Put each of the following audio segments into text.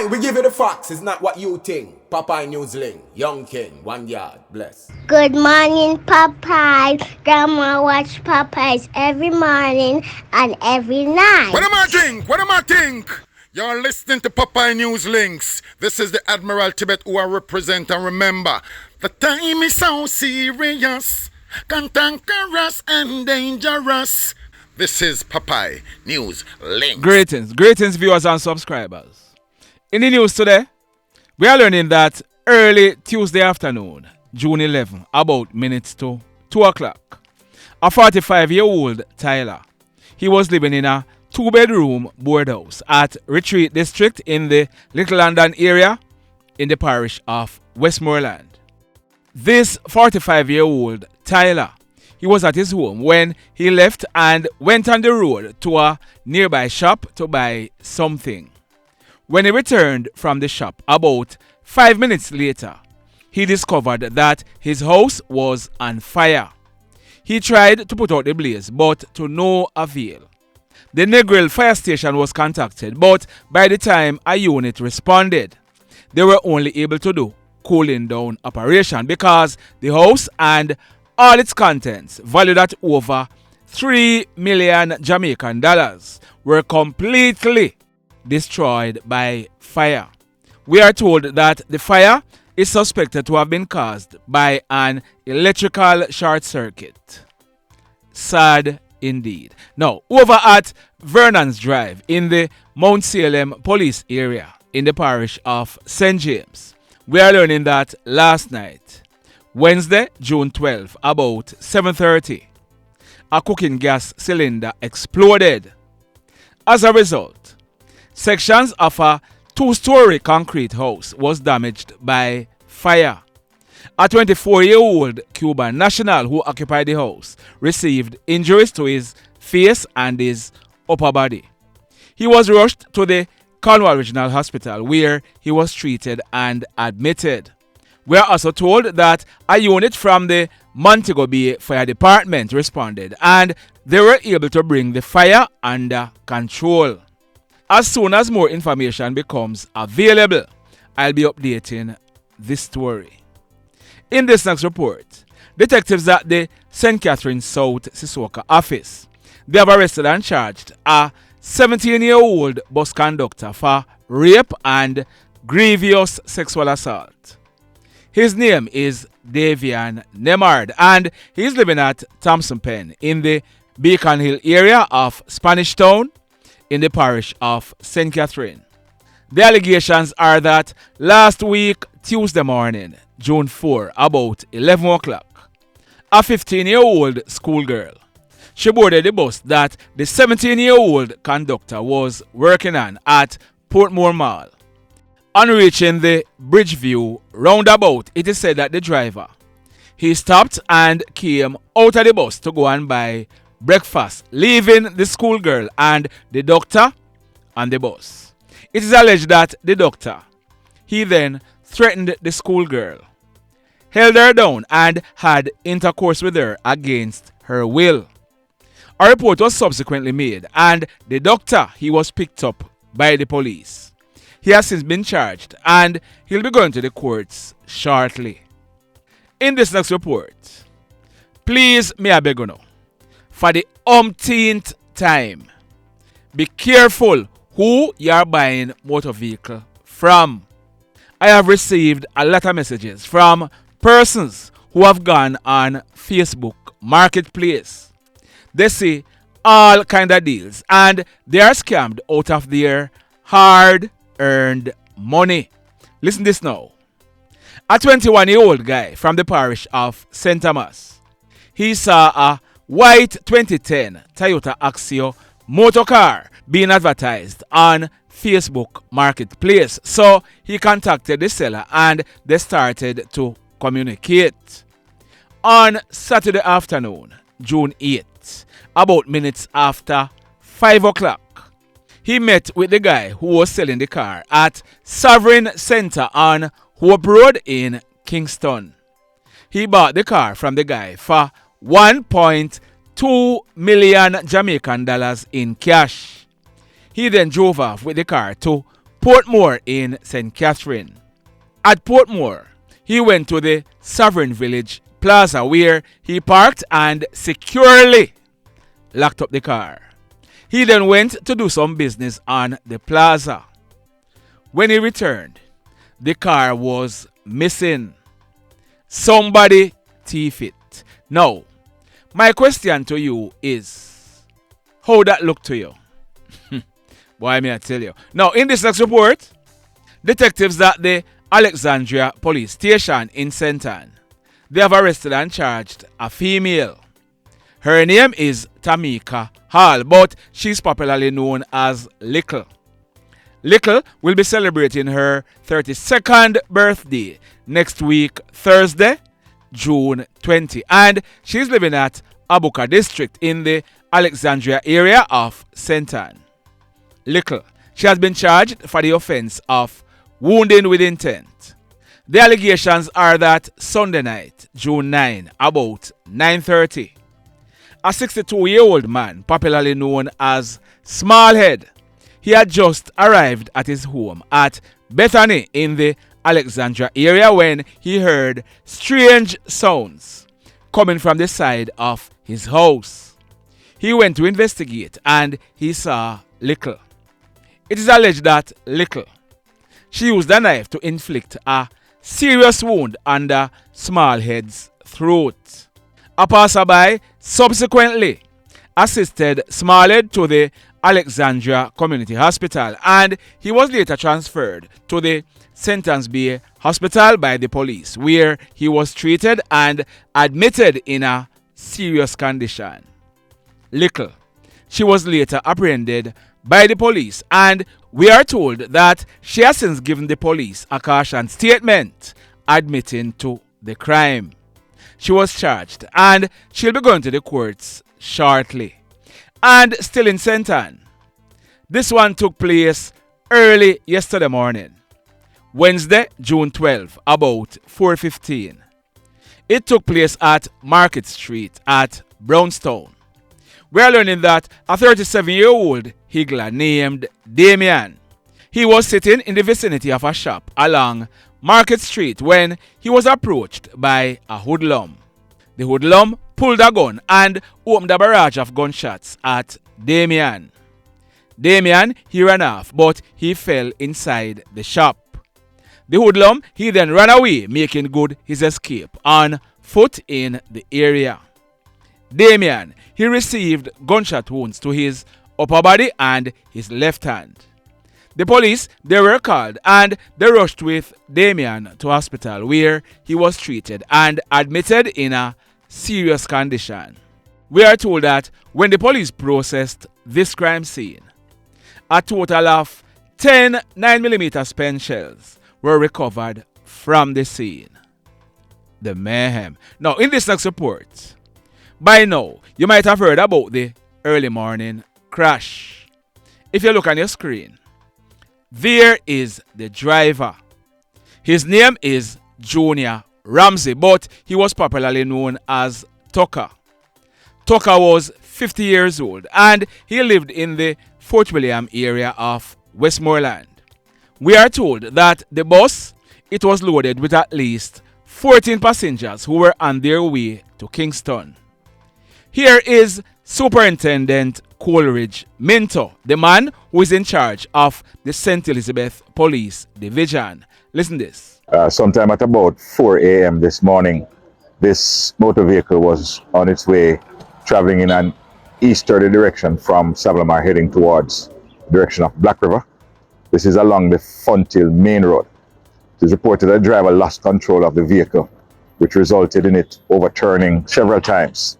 Aye, we give you the facts. It's not what you think. Popeye Newsling, Young King, 1 yard, bless. Good morning, Popeye. Grandma watch Popeyes every morning and every night. What am I think? What am I think? You're listening to Popeye News Links. This is the Admiral Tibet who I represent, and remember, the time is so serious, cantankerous and dangerous. This is Popeye News Links. Greetings viewers and subscribers. In the news today, we are learning that early Tuesday afternoon, June 11, about minutes to 2 o'clock, a 45-year-old Tyler, he was living in a 2-bedroom board house at Retreat District in the Little London area in the parish of Westmoreland. This 45-year-old Tyler, he was at his home when he left and went on the road to a nearby shop to buy something. When he returned from the shop about 5 minutes later, he discovered that his house was on fire. He tried to put out the blaze, but to no avail. The Negril fire station was contacted, but by the time a unit responded, they were only able to do cooling down operation because the house and all its contents, valued at over 3 million Jamaican dollars, were completely destroyed by fire. We are told that the fire is suspected to have been caused by an electrical short circuit. Sad indeed. Now, over at Vernon's Drive in the Mount Salem police area in the parish of St. James, we are learning that last night, Wednesday, June 12, about 7:30, a cooking gas cylinder exploded. As a result, sections of a 2-story concrete house was damaged by fire. A 24-year-old Cuban national who occupied the house received injuries to his face and his upper body. He was rushed to the Cornwall Regional Hospital where he was treated and admitted. We are also told that a unit from the Montego Bay Fire Department responded and they were able to bring the fire under control. As soon as more information becomes available, I'll be updating this story. In this next report, detectives at the St. Catherine South Sissooka office, they have arrested and charged a 17-year-old bus conductor for rape and grievous sexual assault. His name is Davian Nembhard and he is living at Thompson Pen in the Beacon Hill area of Spanish Town in the parish of St. Catherine. The allegations are that last week, Tuesday morning, June 4, about 11 o'clock, a 15-year-old schoolgirl, she boarded the bus that the 17-year-old conductor was working on at Portmore Mall. On reaching the Bridgeview roundabout, it is said that the driver, he stopped and came out of the bus to go and buy breakfast, leaving the schoolgirl and the doctor on the bus. It is alleged that the doctor, he then threatened the schoolgirl, held her down and had intercourse with her against her will. A report was subsequently made and the doctor, he was picked up by the police. He has since been charged and he'll be going to the courts shortly. In this next report, please may I beg you now, for the umpteenth time, be careful who you are buying motor vehicle from. I have received a lot of messages from persons who have gone on Facebook Marketplace. They see all kind of deals and they are scammed out of their hard-earned money. Listen this now. A 21-year-old guy from the parish of St. Thomas, he saw a white 2010 Toyota Axio motor car being advertised on Facebook Marketplace. So he contacted the seller and they started to communicate. On Saturday afternoon, June 8th, about minutes after 5 o'clock, he met with the guy who was selling the car at Sovereign Center on Hope Road in Kingston. He bought the car from the guy for 1.2 million Jamaican dollars in cash. He then drove off with the car to Portmore in St. Catherine. At Portmore, he went to the Sovereign Village Plaza where he parked and securely locked up the car. He then went to do some business on the plaza. When he returned, the car was missing. Somebody thief it. Now, my question to you is, how that look to you? Why may I tell you? Now, in this next report, detectives at the Alexandria Police Station in St. Ann, they have arrested and charged a female. Her name is Tamika Hall, but she's popularly known as Little. Little will be celebrating her 32nd birthday next week, Thursday, June 20, and she's living at Abuka District in the Alexandria area of St. Ann. Little, she has been charged for the offense of wounding with intent. The allegations are that Sunday night, June 9, about 9:30, a 62-year-old man, popularly known as Smallhead, he had just arrived at his home at Bethany in the Alexandria area when he heard strange sounds coming from the side of his house. He went to investigate and he saw Little. It is alleged that Little, she used a knife to inflict a serious wound under Smallhead's throat. A passerby subsequently assisted Smallhead to the Alexandria Community Hospital and he was later transferred to the St. Ann's Bay Hospital by the police, where he was treated and admitted in a serious condition. Little, she was later apprehended by the police and we are told that she has since given the police a caution statement admitting to the crime. She was charged and she'll be going to the courts shortly. And still in St. Ann, this one took place early yesterday morning, Wednesday, June 12, about 4:15. It took place at Market Street at Brownstown. We are learning that a 37-year-old Higgler named Damion, he was sitting in the vicinity of a shop along Market Street when he was approached by a hoodlum. The hoodlum pulled a gun and opened a barrage of gunshots at Damion. Damion, he ran off, but he fell inside the shop. The hoodlum, he then ran away, making good his escape on foot in the area. Damion, he received gunshot wounds to his upper body and his left hand. The police, they were called and they rushed with Damion to hospital where he was treated and admitted in a serious condition. We are told that when the police processed this crime scene, a total of 10 9mm spent shells were recovered from the scene. The mayhem. Now, in this next report, by now, you might have heard about the early morning crash. If you look on your screen, there is the driver. His name is Junior Ramsey, but he was popularly known as Tucker. Tucker was 50 years old and he lived in the Fort William area of Westmoreland. We are told that the bus, it was loaded with at least 14 passengers who were on their way to Kingston. Here is Superintendent Coleridge Minto, the man who is in charge of the St. Elizabeth Police Division. Listen to this. Sometime at about 4 a.m. this morning, this motor vehicle was on its way traveling in an easterly direction from Savlamar heading towards the direction of Black River. This is along the Fonthill Main Road. It is reported that the driver lost control of the vehicle, which resulted in it overturning several times.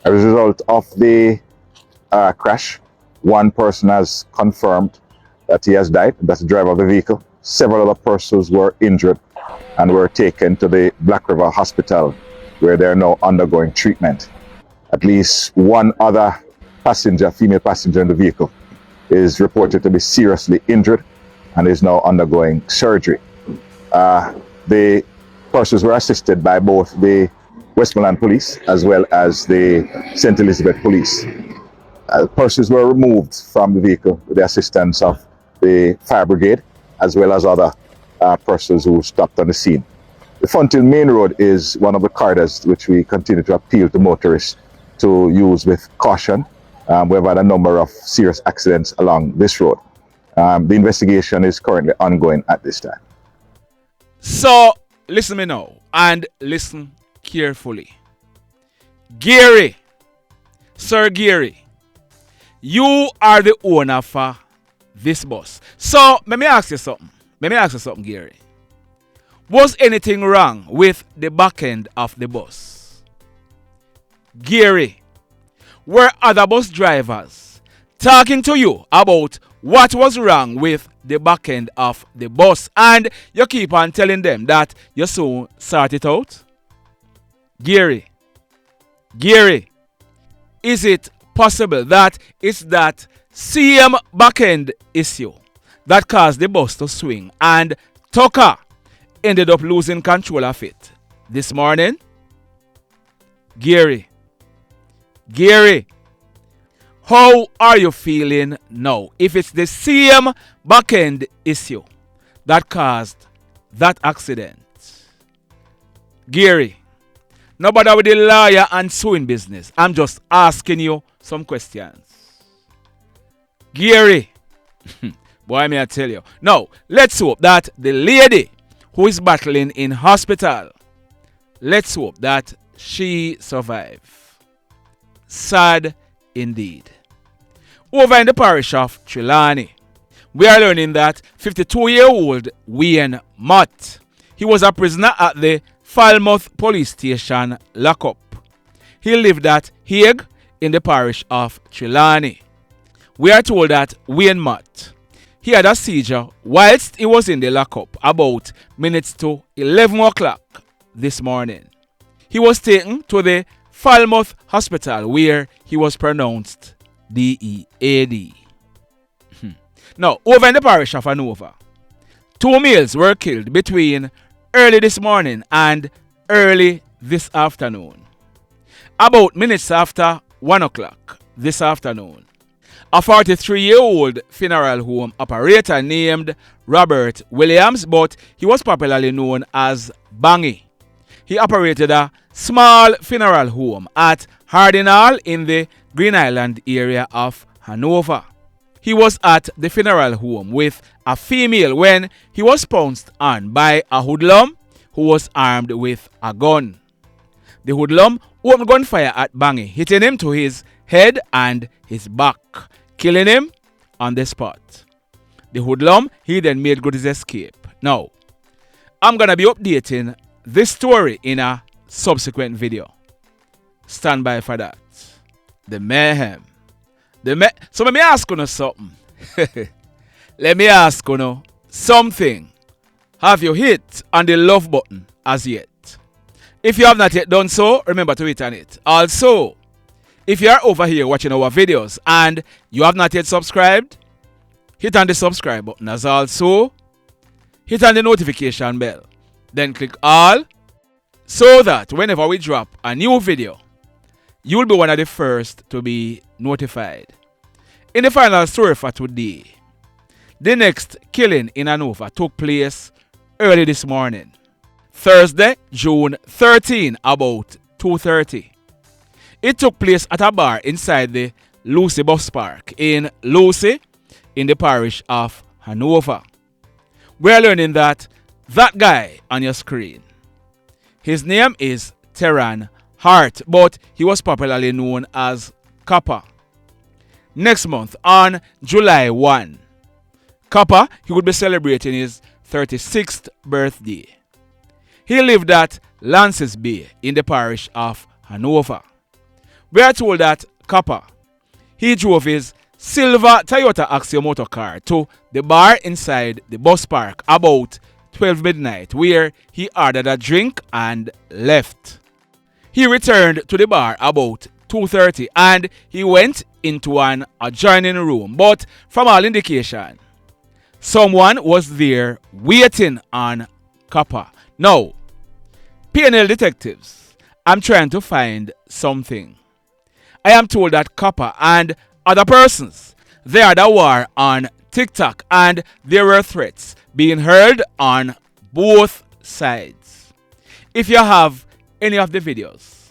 As a result of the crash, one person has confirmed that he has died, that's the driver of the vehicle. Several other persons were injured and were taken to the Black River Hospital, where they are now undergoing treatment. At least one other passenger, female passenger in the vehicle, is reported to be seriously injured and is now undergoing surgery. The persons were assisted by both the Westmoreland Police as well as the St. Elizabeth Police. Persons were removed from the vehicle with the assistance of the fire brigade as well as other persons who stopped on the scene. The Fountain Main Road is one of the corridors which we continue to appeal to motorists to use with caution. We've had a number of serious accidents along this road. The investigation is currently ongoing at this time. So, listen me now and listen carefully. Gary, Sir Gary, you are the owner for this bus. So, let me ask you something. Gary. Was anything wrong with the back end of the bus? Gary, were other bus drivers talking to you about what was wrong with the back end of the bus and you keep on telling them that you soon sort it out? Gary, is it possible that it's that same back end issue that caused the bus to swing and Tucker ended up losing control of it this morning? Gary, how are you feeling now if it's the same back end issue that caused that accident? Gary, nobody with the lawyer and suing business. I'm just asking you some questions. Gary, boy, may I tell you. Now, let's hope that the lady who is battling in hospital, let's hope that she survives. Sad indeed. Over in the parish of Trelawney, we are learning that 52-year-old Wayne Mott, he was a prisoner at the Falmouth Police Station lockup. He lived at Hague in the parish of Trelawney. We are told that Wayne Mott, he had a seizure whilst he was in the lockup about minutes to 11 o'clock this morning. He was taken to the Falmouth Hospital where he was pronounced DEAD. Now, over in the parish of Hanover, 2 males were killed between early this morning and early this afternoon. About minutes after 1 o'clock this afternoon, a 43-year-old funeral home operator named Robert Williams, but he was popularly known as Bangy. He operated a small funeral home at Hardinall in the Green Island area of Hanover. He was at the funeral home with a female when he was pounced on by a hoodlum who was armed with a gun. The hoodlum opened gunfire at Bangy, hitting him to his head and his back, killing him on the spot. The hoodlum, he then made good his escape. Now, I'm going to be updating this story in a subsequent video. Stand by for that. The mayhem. So let me ask you something. Let me ask you something. Have you hit on the love button as yet? If you have not yet done so, remember to hit on it. Also, if you are over here watching our videos and you have not yet subscribed, hit on the subscribe button as also hit on the notification bell. Then click all so that whenever we drop a new video, you'll be one of the first to be notified. In the final story for today, the next killing in Hanover took place early this morning, Thursday, June 13, about 2:30. It took place at a bar inside the Lucy Bus Park in Lucy in the parish of Hanover. We are learning that guy on your screen, his name is Teron Hart, but he was popularly known as Coppa. Next month, on July 1, Coppa, he would be celebrating his 36th birthday. He lived at Lances Bay in the parish of Hanover. We are told that Coppa, he drove his silver Toyota Axio motor car to the bar inside the bus park about 12 midnight, where he ordered a drink and left. He returned to the bar about 2:30 and he went into an adjoining room, but from all indication, someone was there waiting on Coppa. Now, PNL detectives, I'm trying to find something. I am told that Coppa and other persons, they had a war on TikTok and there were threats being heard on both sides. If you have any of the videos,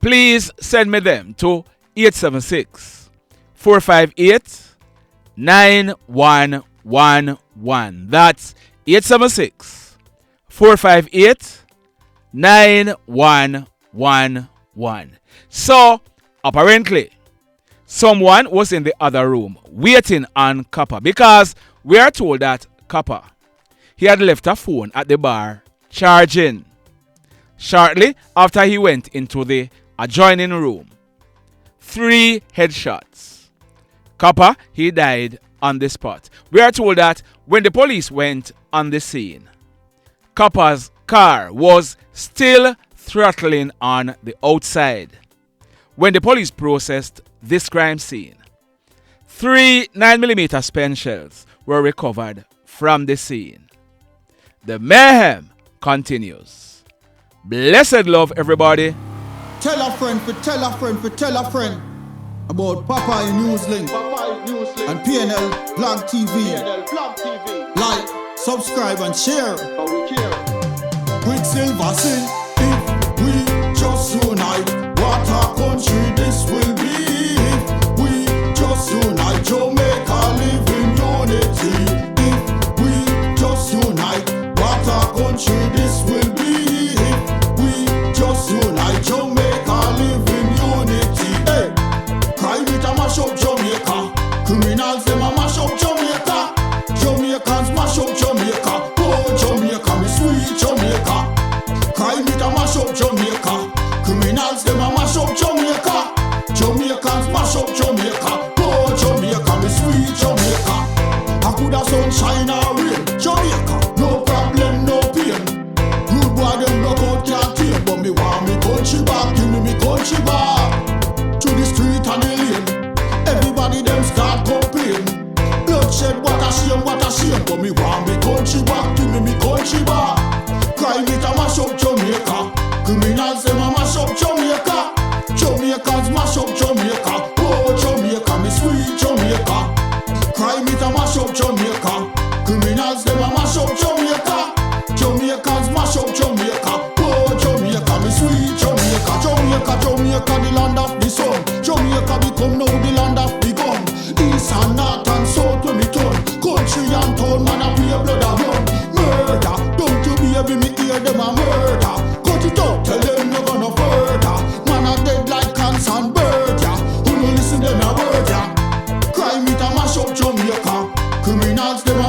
please send me them to 876-458-9111. That's 876-458-9111. So, apparently, someone was in the other room waiting on Coppa, because we are told that Coppa, he had left a phone at the bar charging. Shortly after he went into the adjoining room, 3 headshots. Coppa, he died on the spot. We are told that when the police went on the scene, Coppa's car was still throttling on the outside. When the police processed this crime scene, 3 9mm Spen shells were recovered from the scene. The mayhem continues. Blessed love, everybody. Tell a friend for tell a friend for tell a friend about Popeye Newslink and PNL Blog TV. Like, subscribe and share. Quicksilver sin if we just unite. What a country this will be if we just unite. Jamaica live in unity. If we just unite. What a country this will be if we just unite. Jamaica live in unity. Hey, crime it a mash up Jamaica. Criminals them a mash up Jamaica. Jamaicans mash up Jamaica. Oh Jamaica, me sweet Jamaica. Crime it a mash up Jamaica. Criminals them a mash up Jamaica. Jamaicans mash up Jamaica. Oh Jamaica, me sweet Jamaica. I coulda sunshine or rain. Jamaica, no problem, no pain. Rude boy them block out can't tame, but me want me country back. Give me country back. To the street and the lane. Everybody them start complain. Bloodshed, what a shame, but me want me country back. Give me country back. Crime it a mash up Jamaica. Criminals them a mash up Jamaica. Jamaicans mash up Jamaica. Oh Jamaica, me sweet Jamaica. Crime it a mash up Jamaica. Criminals them a mash up Jamaica. Jamaicans mash up Jamaica. Oh Jamaica, me sweet Jamaica. Jamaica, Jamaica, the land of the sun. Jamaica become now the land of the gun. East and north and south when we turn. Country and town, man a pay blood a run. Murder, don't you baby me hear them a murder. Cut it out, tell them no gonna further. Man a dead like cancer and bird, yeah. Who no listen them a word, yeah. Crime it a mash up Jamaica. Criminals them a